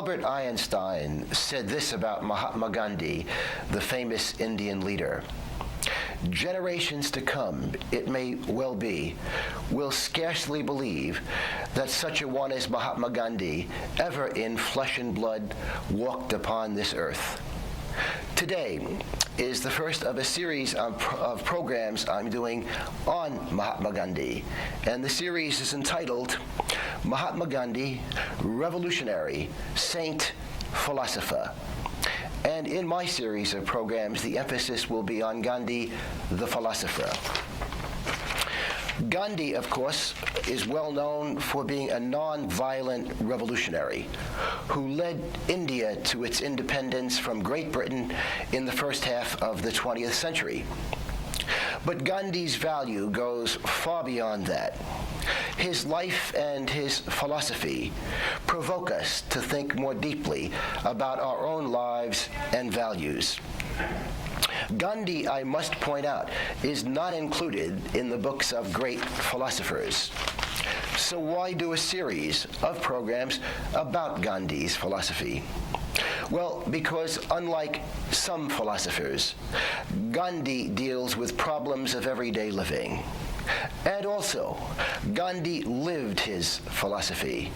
Albert Einstein said this about Mahatma Gandhi, the famous Indian leader. Generations to come, it may well be, will scarcely believe that such a one as Mahatma Gandhi ever in flesh and blood walked upon this earth. Today is the first of a series of programs I'm doing on Mahatma Gandhi, and the series is entitled Mahatma Gandhi, Revolutionary, Saint, Philosopher. And in my series of programs, the emphasis will be on Gandhi, the philosopher. Gandhi, of course, is well known for being a non-violent revolutionary who led India to its independence from Great Britain in the first half of the 20th century. But Gandhi's value goes far beyond that. His life and his philosophy provoke us to think more deeply about our own lives and values. Gandhi, I must point out, is not included in the books of great philosophers. So why do a series of programs about Gandhi's philosophy? Well, because unlike some philosophers, Gandhi deals with problems of everyday living. And also, Gandhi lived his philosophy.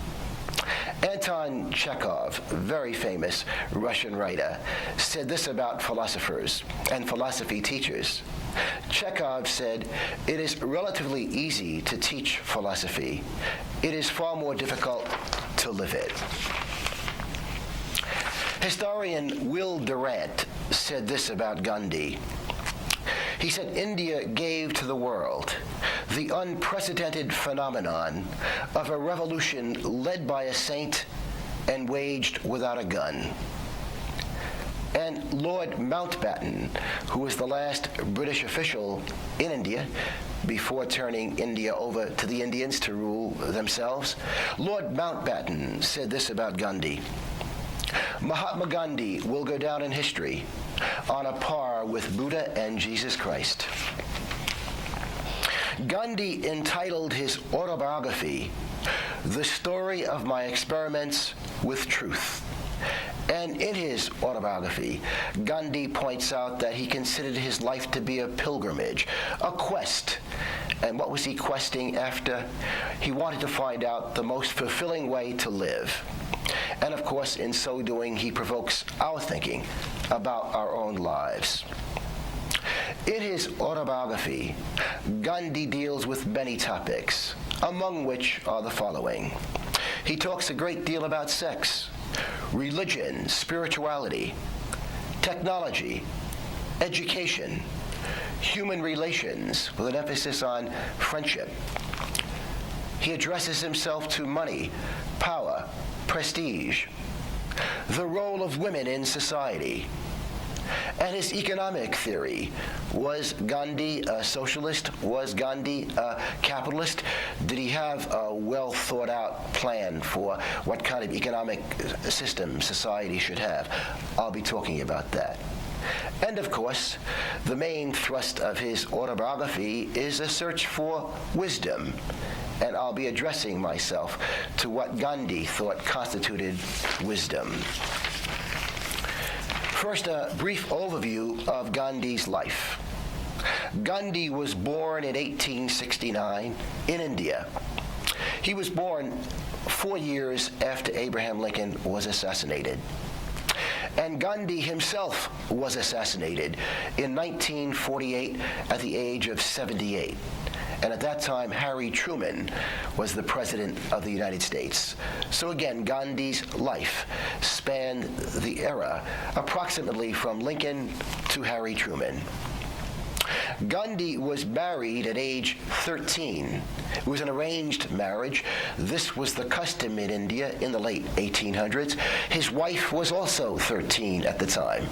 Anton Chekhov, very famous Russian writer, said this about philosophers and philosophy teachers. Chekhov said, "It is relatively easy to teach philosophy. It is far more difficult to live it." Historian Will Durant said this about Gandhi. He said, "India gave to the world the unprecedented phenomenon of a revolution led by a saint and waged without a gun." And Lord Mountbatten, who was the last British official in India before turning India over to the Indians to rule themselves, Lord Mountbatten said this about Gandhi. "Mahatma Gandhi will go down in history on a par with Buddha and Jesus Christ." Gandhi entitled his autobiography, "The Story of My Experiments with Truth." And in his autobiography, Gandhi points out that he considered his life to be a pilgrimage, a quest. And what was he questing after? He wanted to find out the most fulfilling way to live. And of course, in so doing, he provokes our thinking about our own lives. In his autobiography, Gandhi deals with many topics, among which are the following. He talks a great deal about sex, religion, spirituality, technology, education, human relations, with an emphasis on friendship. He addresses himself to money, power, prestige, the role of women in society, and his economic theory. Was Gandhi a socialist? Was Gandhi a capitalist? Did he have a well thought out plan for what kind of economic system society should have? I'll be talking about that. And of course, the main thrust of his autobiography is a search for wisdom. And I'll be addressing myself to what Gandhi thought constituted wisdom. First, a brief overview of Gandhi's life. Gandhi was born in 1869 in India. He was born 4 years after Abraham Lincoln was assassinated. And Gandhi himself was assassinated in 1948 at the age of 78. And at that time, Harry Truman was the President of the United States. So again, Gandhi's life spanned the era approximately from Lincoln to Harry Truman. Gandhi was married at age 13. It was an arranged marriage. This was the custom in India in the late 1800s. His wife was also 13 at the time.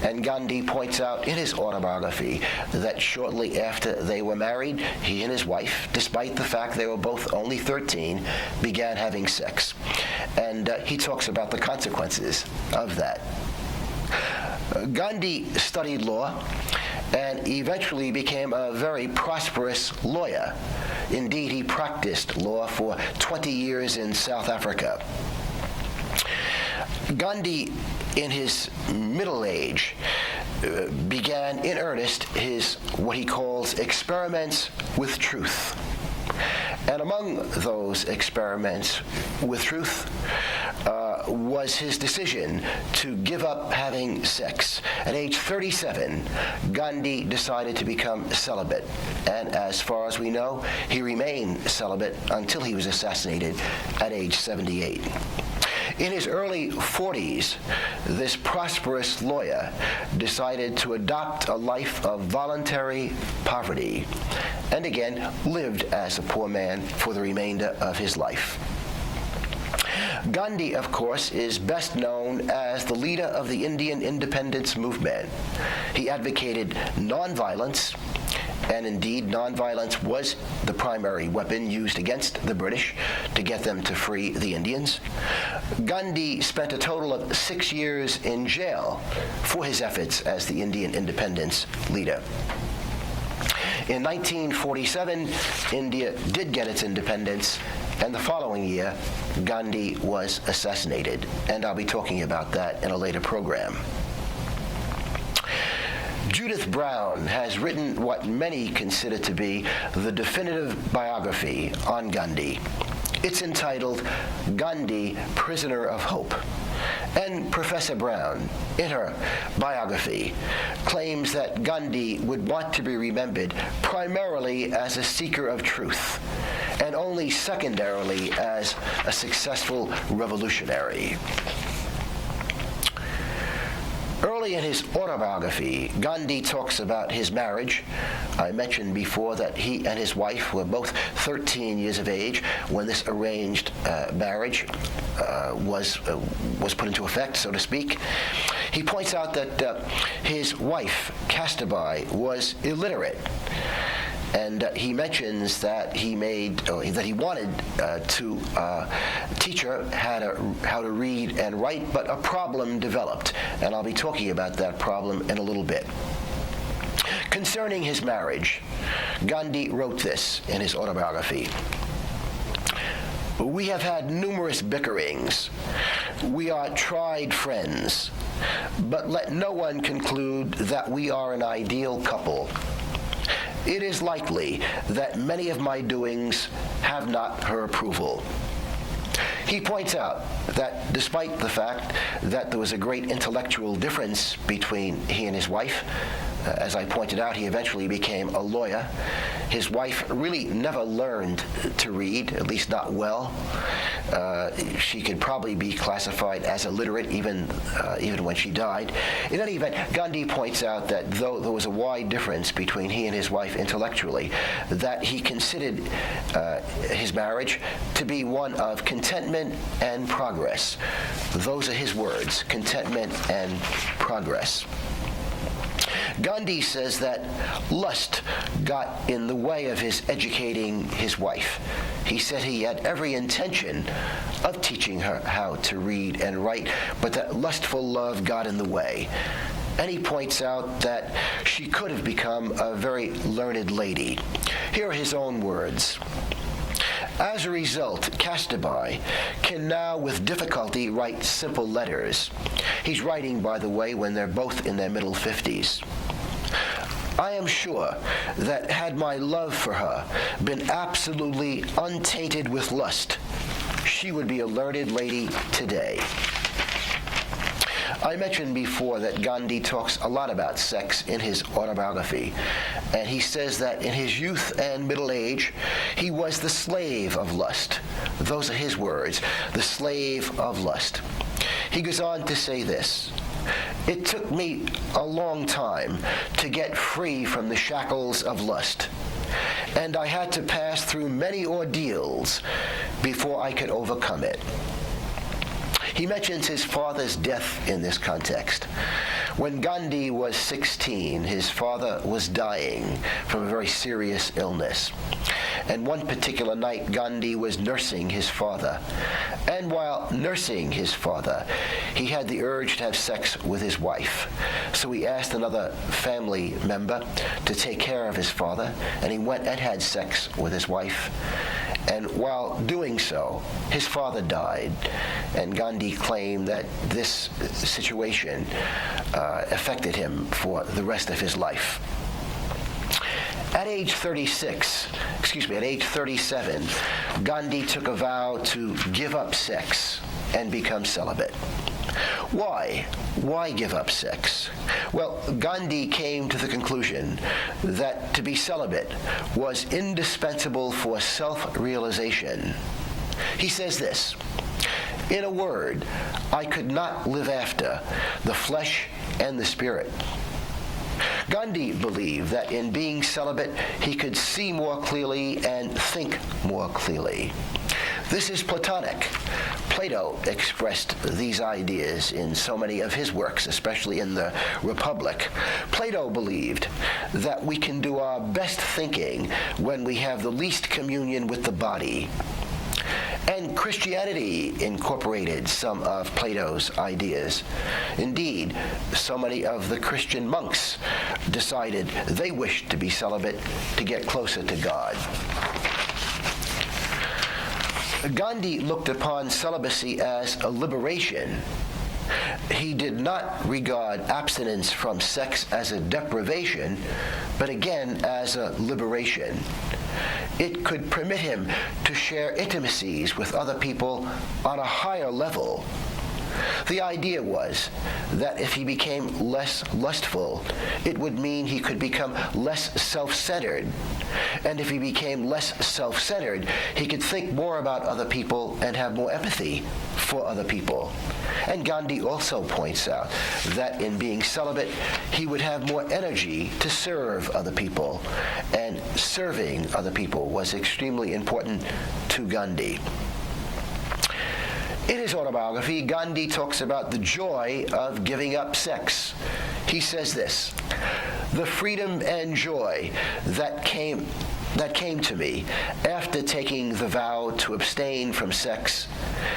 And Gandhi points out in his autobiography that shortly after they were married, he and his wife, despite the fact they were both only 13, began having sex. And he talks about the consequences of that. Gandhi studied law and eventually became a very prosperous lawyer. Indeed, he practiced law for 20 years in South Africa. Gandhi, in his middle age, began in earnest his what he calls experiments with truth. And among those experiments with truth was his decision to give up having sex. At age 37, Gandhi decided to become celibate. And as far as we know, he remained celibate until he was assassinated at age 78. In his early 40s, this prosperous lawyer decided to adopt a life of voluntary poverty and again lived as a poor man for the remainder of his life. Gandhi, of course, is best known as the leader of the Indian independence movement. He advocated nonviolence, and indeed nonviolence was the primary weapon used against the British to get them to free the Indians. Gandhi spent a total of 6 years in jail for his efforts as the Indian independence leader. In 1947, India did get its independence, and the following year, Gandhi was assassinated, and I'll be talking about that in a later program. Judith Brown has written what many consider to be the definitive biography on Gandhi. It's entitled Gandhi, Prisoner of Hope. And Professor Brown, in her biography, claims that Gandhi would want to be remembered primarily as a seeker of truth, and only secondarily as a successful revolutionary. Early in his autobiography, Gandhi talks about his marriage. I mentioned before that he and his wife were both 13 years of age when this arranged marriage was put into effect, so to speak. He points out that his wife, Kastabai, was illiterate. And he mentions that he wanted to teach her how to read and write, but a problem developed, and I'll be talking about that problem in a little bit. Concerning his marriage, Gandhi wrote this in his autobiography. We have had numerous bickerings. We are tried friends, but let no one conclude that we are an ideal couple. It is likely that many of my doings have not her approval. He points out that despite the fact that there was a great intellectual difference between he and his wife, as I pointed out, he eventually became a lawyer. His wife really never learned to read, at least not well. She could probably be classified as illiterate even when she died. In any event, Gandhi points out that though there was a wide difference between he and his wife intellectually, that he considered his marriage to be one of contentment and progress. Those are his words, contentment and progress. Gandhi says that lust got in the way of his educating his wife. He said he had every intention of teaching her how to read and write, but that lustful love got in the way. And he points out that she could have become a very learned lady. Here are his own words. As a result, Kastabai can now with difficulty write simple letters. He's writing, by the way, when they're both in their middle 50s. I am sure that had my love for her been absolutely untainted with lust, she would be a learned lady today. I mentioned before that Gandhi talks a lot about sex in his autobiography, and he says that in his youth and middle age, he was the slave of lust. Those are his words, the slave of lust. He goes on to say this, it took me a long time to get free from the shackles of lust, and I had to pass through many ordeals before I could overcome it. He mentions his father's death in this context. When Gandhi was 16, his father was dying from a very serious illness. And one particular night, Gandhi was nursing his father. And while nursing his father, he had the urge to have sex with his wife. So he asked another family member to take care of his father, and he went and had sex with his wife. And while doing so, his father died, and Gandhi claimed that this situation affected him for the rest of his life. At age 37, Gandhi took a vow to give up sex and become celibate. Why? Why give up sex? Well, Gandhi came to the conclusion that to be celibate was indispensable for self-realization. He says this, "In a word, I could not live after the flesh and the spirit." Gandhi believed that in being celibate, he could see more clearly and think more clearly. This is Platonic. Plato expressed these ideas in so many of his works, especially in the Republic. Plato believed that we can do our best thinking when we have the least communion with the body. And Christianity incorporated some of Plato's ideas. Indeed, so many of the Christian monks decided they wished to be celibate to get closer to God. Gandhi looked upon celibacy as a liberation. He did not regard abstinence from sex as a deprivation, but again as a liberation. It could permit him to share intimacies with other people on a higher level. The idea was that if he became less lustful, it would mean he could become less self-centered. And if he became less self-centered, he could think more about other people and have more empathy for other people. And Gandhi also points out that in being celibate, he would have more energy to serve other people. And serving other people was extremely important to Gandhi. In his autobiography, Gandhi talks about the joy of giving up sex. He says this, "The freedom and joy that came to me after taking the vow to abstain from sex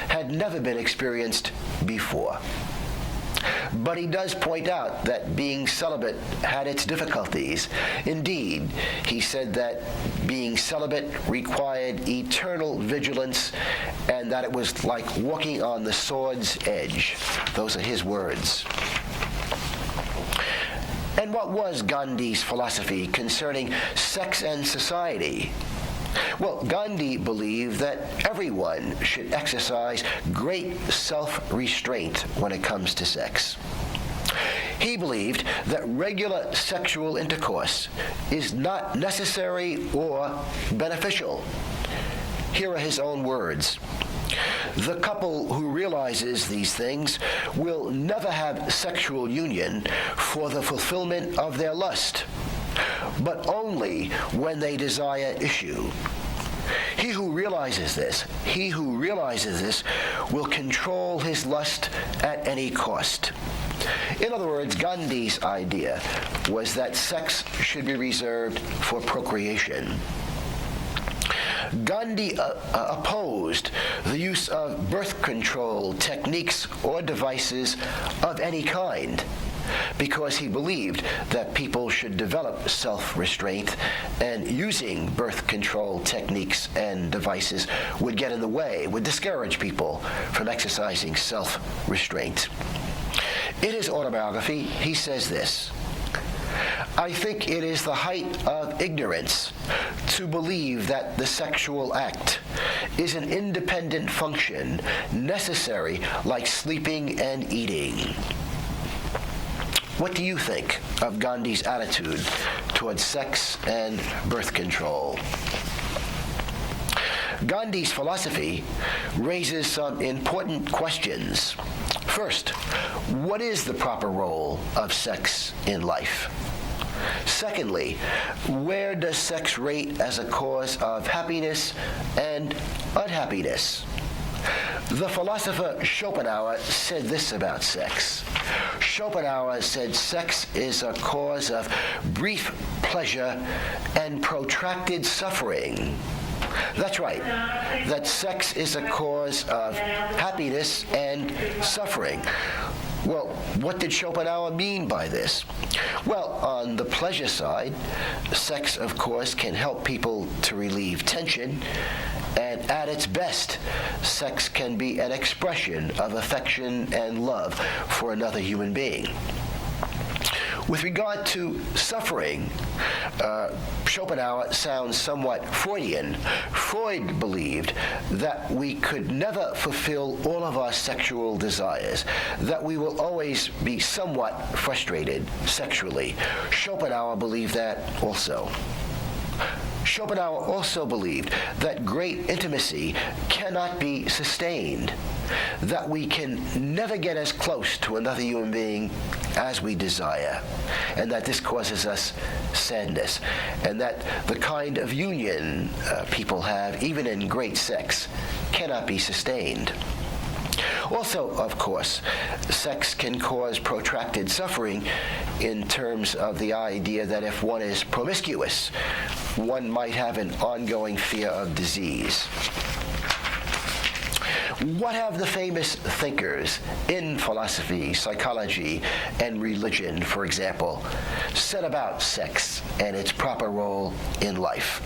had never been experienced before." But he does point out that being celibate had its difficulties. Indeed, he said that being celibate required eternal vigilance and that it was like walking on the sword's edge. Those are his words. And what was Gandhi's philosophy concerning sex and society? Well, Gandhi believed that everyone should exercise great self-restraint when it comes to sex. He believed that regular sexual intercourse is not necessary or beneficial. Here are his own words. "The couple who realizes these things will never have sexual union for the fulfillment of their lust, but only when they desire issue. He who realizes this will control his lust at any cost." In other words, Gandhi's idea was that sex should be reserved for procreation. Gandhi opposed the use of birth control techniques or devices of any kind because he believed that people should develop self-restraint, and using birth control techniques and devices would get in the way, would discourage people from exercising self-restraint. In his autobiography, he says this, "I think it is the height of ignorance to believe that the sexual act is an independent function necessary like sleeping and eating." What do you think of Gandhi's attitude towards sex and birth control? Gandhi's philosophy raises some important questions. First, what is the proper role of sex in life? Secondly, where does sex rate as a cause of happiness and unhappiness? The philosopher Schopenhauer said this about sex. Schopenhauer said sex is a cause of brief pleasure and protracted suffering. That's right, that sex is a cause of happiness and suffering. Well, what did Schopenhauer mean by this? Well, on the pleasure side, sex, of course, can help people to relieve tension, and at its best, sex can be an expression of affection and love for another human being. With regard to suffering, Schopenhauer sounds somewhat Freudian. Freud believed that we could never fulfill all of our sexual desires, that we will always be somewhat frustrated sexually. Schopenhauer believed that also. Schopenhauer also believed that great intimacy cannot be sustained, that we can never get as close to another human being as we desire, and that this causes us sadness, and that the kind of union people have, even in great sex, cannot be sustained. Also, of course, sex can cause protracted suffering in terms of the idea that if one is promiscuous, one might have an ongoing fear of disease. What have the famous thinkers in philosophy, psychology, and religion, for example, said about sex and its proper role in life?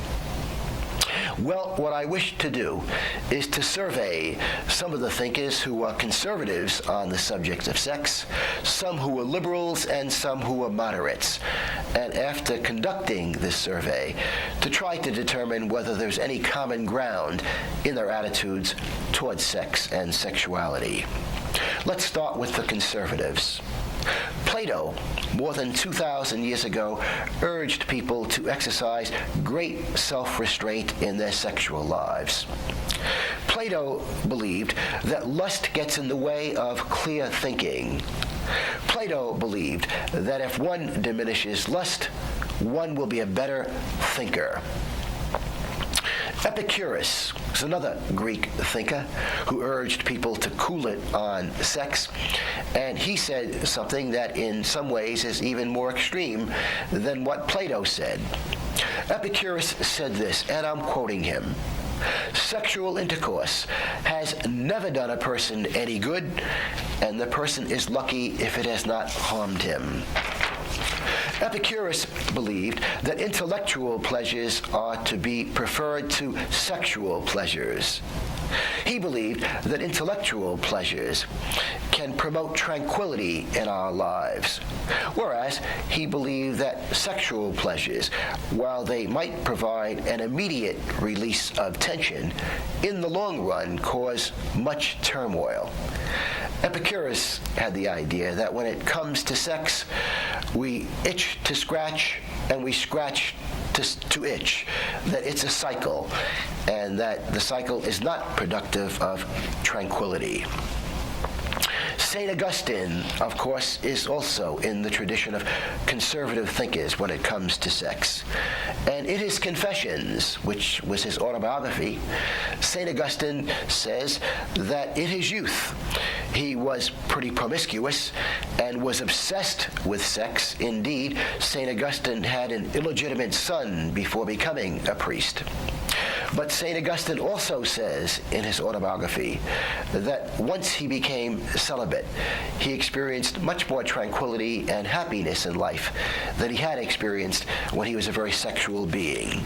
Well, what I wish to do is to survey some of the thinkers who are conservatives on the subject of sex, some who are liberals, and some who are moderates. And after conducting this survey, to try to determine whether there's any common ground in their attitudes towards sex and sexuality. Let's start with the conservatives. Plato, more than 2,000 years ago, urged people to exercise great self-restraint in their sexual lives. Plato believed that lust gets in the way of clear thinking. Plato believed that if one diminishes lust, one will be a better thinker. Epicurus was another Greek thinker who urged people to cool it on sex, and he said something that in some ways is even more extreme than what Plato said. Epicurus said this, and I'm quoting him: "Sexual intercourse has never done a person any good, and the person is lucky if it has not harmed him." Epicurus believed that intellectual pleasures are to be preferred to sexual pleasures. He believed that intellectual pleasures can promote tranquility in our lives, whereas he believed that sexual pleasures, while they might provide an immediate release of tension, in the long run cause much turmoil. Epicurus had the idea that when it comes to sex, we itch to scratch and we scratch to itch, that it's a cycle, and that the cycle is not productive of tranquility. St. Augustine, of course, is also in the tradition of conservative thinkers when it comes to sex. And in his Confessions, which was his autobiography, St. Augustine says that in his youth he was pretty promiscuous and was obsessed with sex. Indeed, St. Augustine had an illegitimate son before becoming a priest. But St. Augustine also says in his autobiography that once he became celibate, he experienced much more tranquility and happiness in life than he had experienced when he was a very sexual being.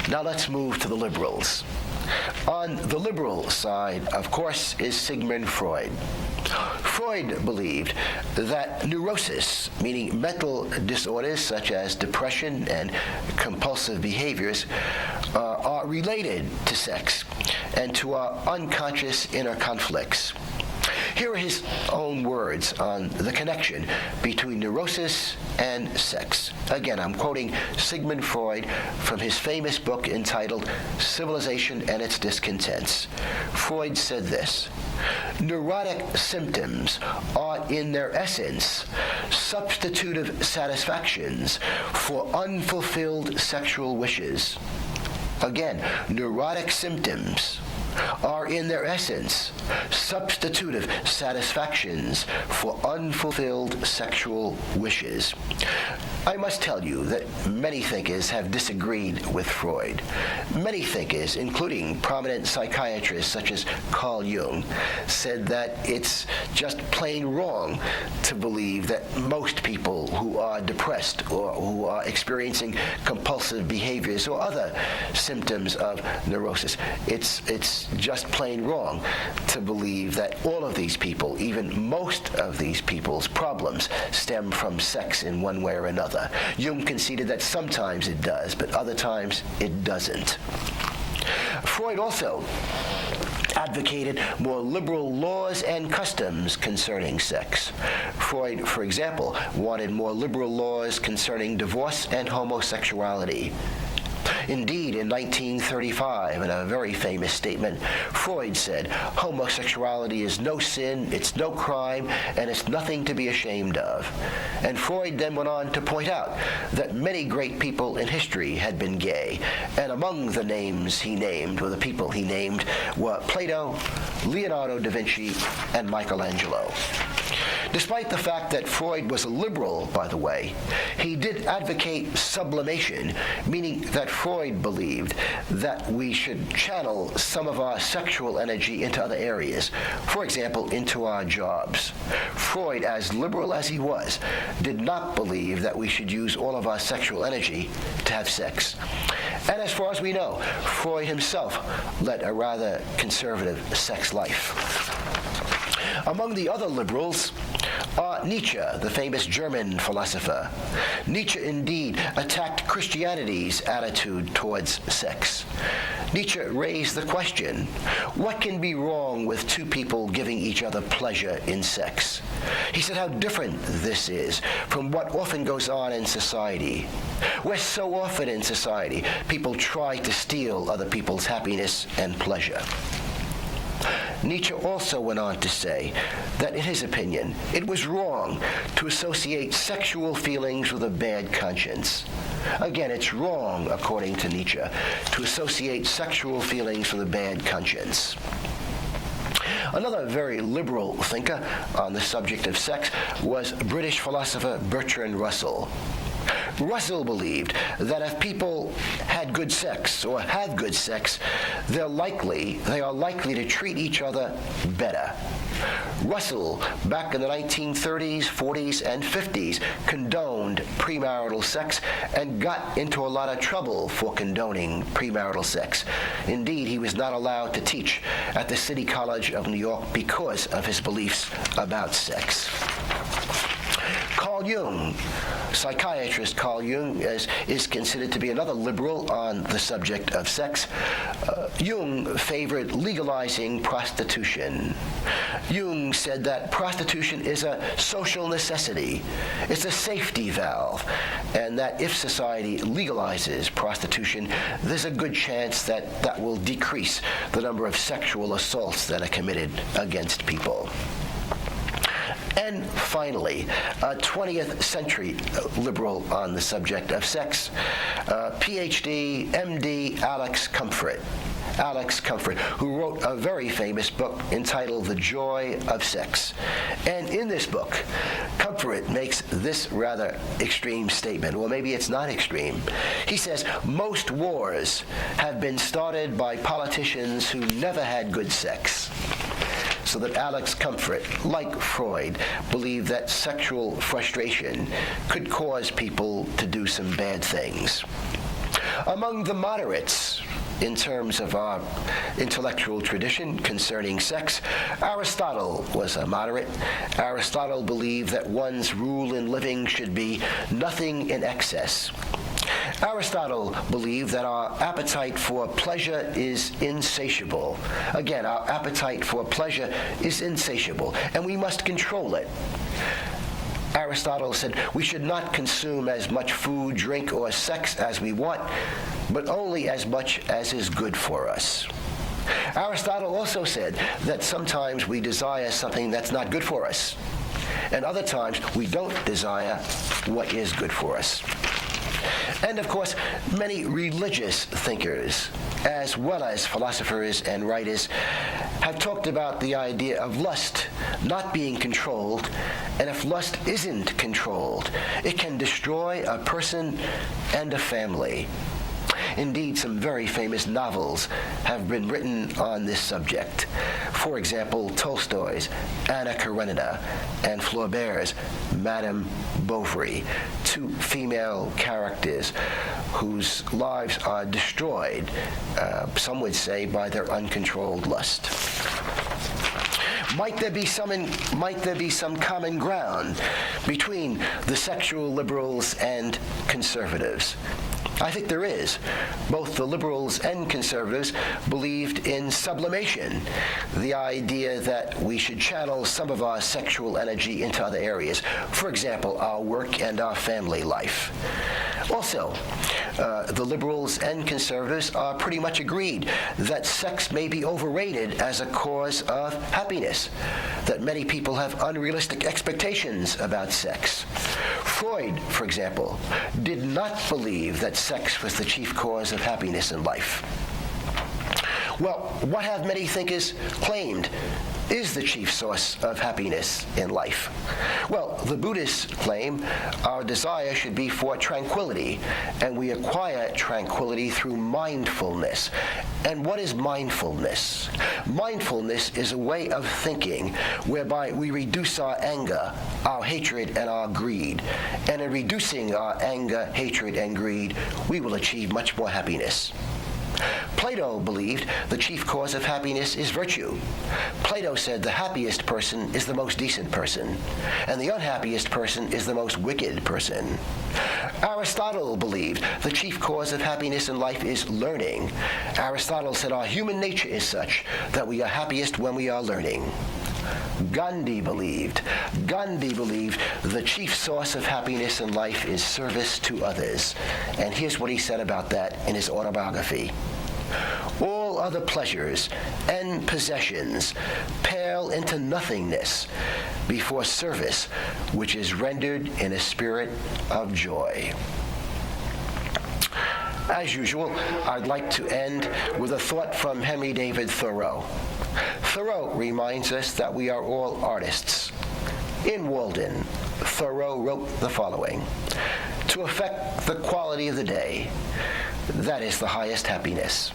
Now let's move to the liberals. On the liberal side, of course, is Sigmund Freud. Freud believed that neurosis, meaning mental disorders such as depression and compulsive behaviors, are related to sex and to our unconscious inner conflicts. Here are his own words on the connection between neurosis and sex. Again, I'm quoting Sigmund Freud from his famous book entitled Civilization and Its Discontents. Freud said this: "Neurotic symptoms are in their essence substitutive satisfactions for unfulfilled sexual wishes." Again, neurotic symptoms are in their essence substitutive satisfactions for unfulfilled sexual wishes. I must tell you that many thinkers have disagreed with Freud. Many thinkers, including prominent psychiatrists such as Carl Jung, said that it's just plain wrong to believe that most people who are depressed or who are experiencing compulsive behaviors or other symptoms of neurosis, it's just plain wrong to believe that all of these people, even most of these people's problems, stem from sex in one way or another. Jung conceded that sometimes it does, but other times it doesn't. Freud also advocated more liberal laws and customs concerning sex. Freud, for example, wanted more liberal laws concerning divorce and homosexuality. Indeed, in 1935, in a very famous statement, Freud said, "Homosexuality is no sin, it's no crime, and it's nothing to be ashamed of." And Freud then went on to point out that many great people in history had been gay, and among the names he named, or the people he named, were Plato, Leonardo da Vinci, and Michelangelo. Despite the fact that Freud was a liberal, by the way, he did advocate sublimation, meaning that Freud believed that we should channel some of our sexual energy into other areas, for example, into our jobs. Freud, as liberal as he was, did not believe that we should use all of our sexual energy to have sex. And as far as we know, Freud himself led a rather conservative sex life. Among the other liberals are Nietzsche, the famous German philosopher. Nietzsche indeed attacked Christianity's attitude towards sex. Nietzsche raised the question, what can be wrong with two people giving each other pleasure in sex? He said how different this is from what often goes on in society, where so often in society people try to steal other people's happiness and pleasure. Nietzsche also went on to say that, in his opinion, it was wrong to associate sexual feelings with a bad conscience. Again, it's wrong, according to Nietzsche, to associate sexual feelings with a bad conscience. Another very liberal thinker on the subject of sex was British philosopher Bertrand Russell. Russell believed that if people had good sex or have good sex, they are likely to treat each other better. Russell, back in the 1930s, 40s, and 50s, condoned premarital sex and got into a lot of trouble for condoning premarital sex. Indeed, he was not allowed to teach at the City College of New York because of his beliefs about sex. Carl Jung, psychiatrist Carl Jung, is considered to be another liberal on the subject of sex. Jung favored legalizing prostitution. Jung said that prostitution is a social necessity. It's a safety valve, and that if society legalizes prostitution, there's a good chance that that will decrease the number of sexual assaults that are committed against people. And finally, a 20th century liberal on the subject of sex, PhD, MD Alex Comfort, who wrote a very famous book entitled The Joy of Sex. And in this book, Comfort makes this rather extreme statement. Well, maybe it's not extreme. He says, most wars have been started by politicians who never had good sex. So that Alex Comfort, like Freud, believed that sexual frustration could cause people to do some bad things. Among the moderates, in terms of our intellectual tradition concerning sex, Aristotle was a moderate. Aristotle believed that one's rule in living should be nothing in excess. Aristotle believed that our appetite for pleasure is insatiable. Again, our appetite for pleasure is insatiable, and we must control it. Aristotle said we should not consume as much food, drink, or sex as we want, but only as much as is good for us. Aristotle also said that sometimes we desire something that's not good for us, and other times we don't desire what is good for us. And of course, many religious thinkers, as well as philosophers and writers, have talked about the idea of lust not being controlled, and if lust isn't controlled, it can destroy a person and a family. Indeed, some very famous novels have been written on this subject. For example, Tolstoy's Anna Karenina and Flaubert's Madame Bovary, two female characters whose lives are destroyed, some would say, by their uncontrolled lust. Might there be some common ground between the sexual liberals and conservatives? I think there is. Both the liberals and conservatives believed in sublimation, the idea that we should channel some of our sexual energy into other areas, for example, our work and our family life. Also, the liberals and conservatives are pretty much agreed that sex may be overrated as a cause of happiness, that many people have unrealistic expectations about sex. Freud, for example, did not believe that sex was the chief cause of happiness in life. Well, what have many thinkers claimed is the chief source of happiness in life? Well, the Buddhists claim our desire should be for tranquility, and we acquire tranquility through mindfulness. And what is mindfulness? Mindfulness is a way of thinking whereby we reduce our anger, our hatred, and our greed. And in reducing our anger, hatred, and greed, we will achieve much more happiness. Plato believed the chief cause of happiness is virtue. Plato said the happiest person is the most decent person, and the unhappiest person is the most wicked person. Aristotle believed the chief cause of happiness in life is learning. Aristotle said our human nature is such that we are happiest when we are learning. Gandhi believed the chief source of happiness in life is service to others. And here's what he said about that in his autobiography. All other pleasures and possessions pale into nothingness before service, which is rendered in a spirit of joy. As usual, I'd like to end with a thought from Henry David Thoreau. Thoreau reminds us that we are all artists. In Walden, Thoreau wrote the following: "To affect the quality of the day, that is the highest happiness.